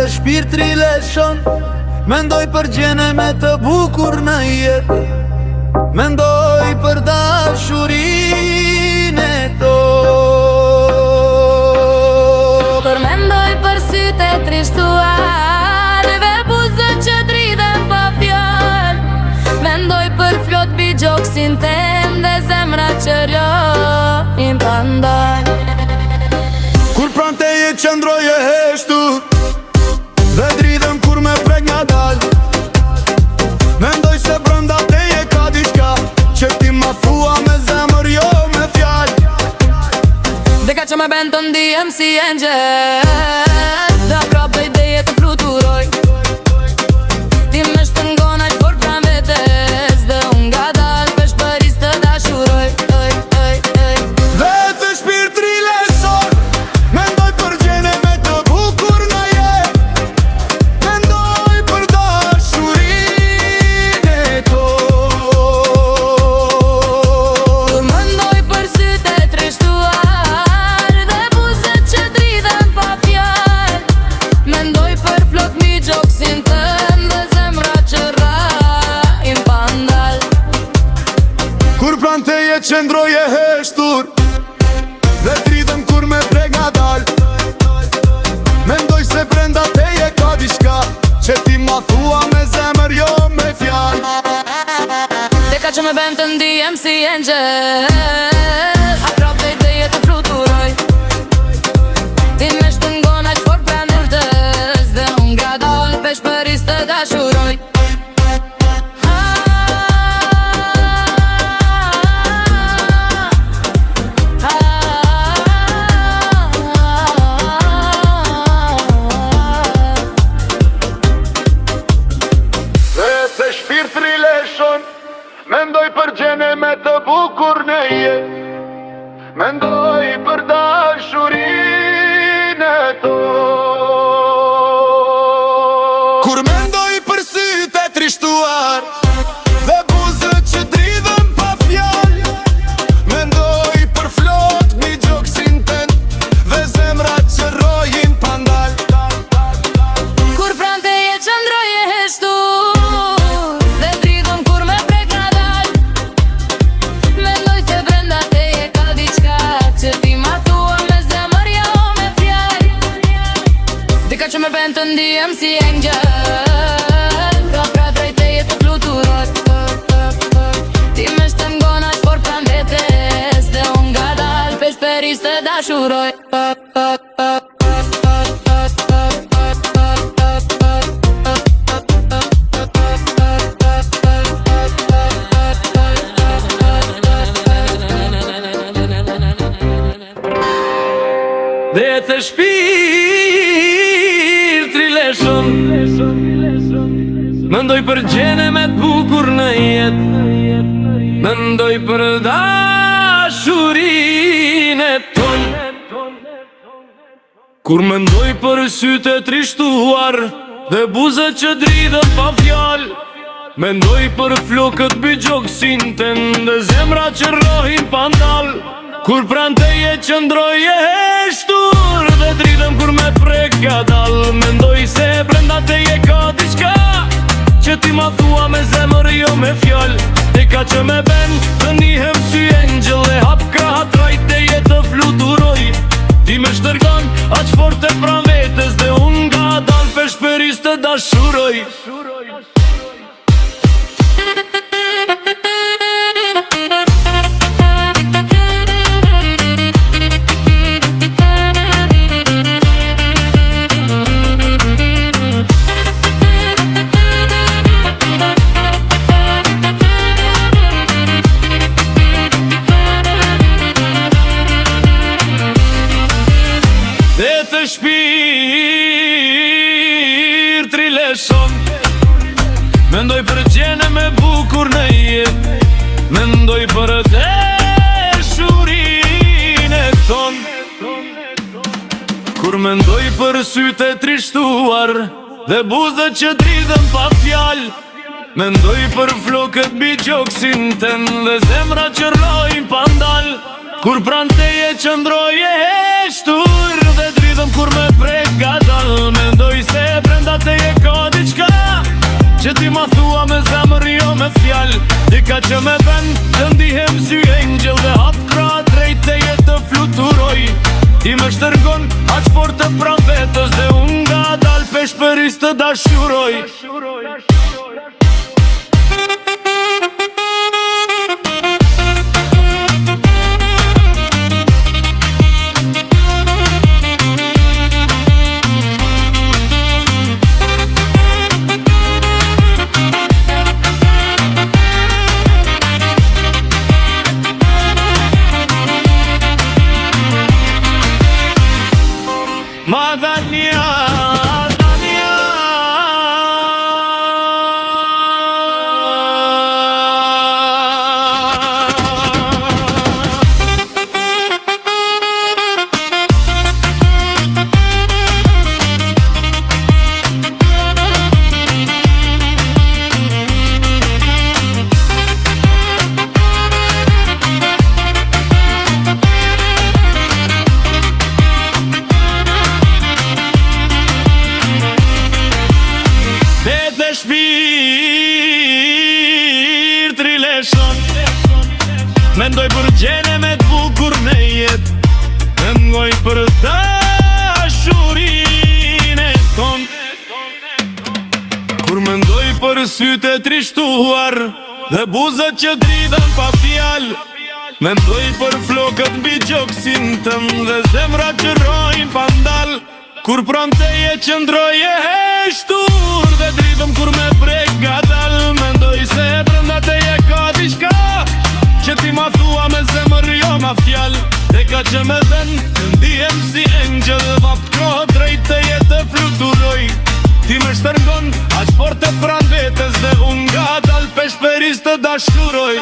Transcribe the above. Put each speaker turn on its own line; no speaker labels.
shpirtri leshon. Mendoj për gjene me të bukur në jetë. Mendoj për dashurin e to.
Kur mendoj për sytë e trishtuar dhe buzët që dridhen pa fjall. Mendoj për flot bi gjoksin tem dhe zemra që lojnë pa ndal.
Kur pran teje qëndroj e heshtur dhe dridhem kur me prek nga dal. Mendoj se brënda teje ka diçka që ti ma thua me zemër jo me fjall.
Dhe ka që me ben të ndihem si engjel dhe aprope ideje të fluturoj. Ti me shtëngona që por pran vetes dhe unë nga dal pesh përis të dashuroj.
Dhe të shpirtri leshon. Mendoj për gjene me të bukur në jetë. Mendoj për dashurin e to.
Kur mendoj për sytë e trishtuar dhe buzët që dridhen pa fjall. Mendoj për flok mi gjoksin tëm dhe zemra që rrajnë pa ndal.
Kur pran teje qëndroj e heshtur dhe dridhem kur me prek nga dal. Mendoj se brenda teje ka diçka që ti ma thua me zemër jo me fjall.
Dhe ka që me ben të ndihem si engjel aprope ideje të fluturoj. Ti me shtëngona që por pran urdes dhe unë nga dal pesh përis të dashuroj.
Shpirtri leshon. Mendoj për gjene me të bukur në jetë. Mendoj për dashurin e to. Kur mendoj për sytë e trishtuar dhe buzët që dridhen pa fjall. Mendoj për flot mi gjoksin ten dhe zemra që rojnë pa ndal.
Kur pran teje qëndroj e heshtur që me ben të ndihem si engjel ka pra drejt teje të fluturoj. Ti me shtëngona që por pran vetes dhe unë nga dal pesh përis të dashuroj.
Dhe të mendoj për gjene me të bukur në jetë. Mendoj për dashurin e ton. Kur mendoj për sytë e trishtuar dhe buzët që dridhen pa fjall. Mendoj për flokët bi gjoksin ten dhe zemra që rrohin pa ndal. Kur pran teje qëndroj e heshtur dhe dridhem kur me prek nga dal. Mendoj se brenda teje ka diçka që ti ma thua me zemër jo me fjall. Dhe ka që me ben të ndihem si engjel e hap krahat rajt teje të fluturoj. Ti me shtërgon aq fort e pran vetes dhe unë nga dal pesh përis të dashuroj. Shpirtri leshon. Mendoj për gjene me bukur në jetë. Mendoj për dashurin e ton. Kur mendoj për sytë e trishtuar dhe buzët që dridhen pa fjall. Mendoj për flokët bi gjoksin ten dhe zemra që rrojnë pa ndal. Kur pran teje qëndroj e heshtur dhe dridhem kur me prek nga dal. Mendoj se ka që me ven të ndihem si engjël dhe hap krah drejt te jetë të fluturoj. Ti më shtërgon aq fort të pran vetës dhe unë nga dal pesh për is të dashuroj. Madania, Madania. Shpirtri leshon mendoj për gjene me t'bukur në jet, mendoj për dashurin e ton. Kur mendoj për sytë e trishtuar dhe buzët që dridhen pa fjal, mendoj për flokët mbi gjoksin tëm dhe zemra që rojnë pa ndal. Kur pran teje qëndroj e heshtur dhe dritëm kur me prek gadal, mendoj se brenda teje ka diçka që ti ma thua me zemër jo ma fjal. Dhe ka që me ven të ndihem si engjël, vap kohë drejt teje të fluturoj. Ti me shtërngon aq fort të pran vetës dhe unë nga dal pesh për is të dashuroj.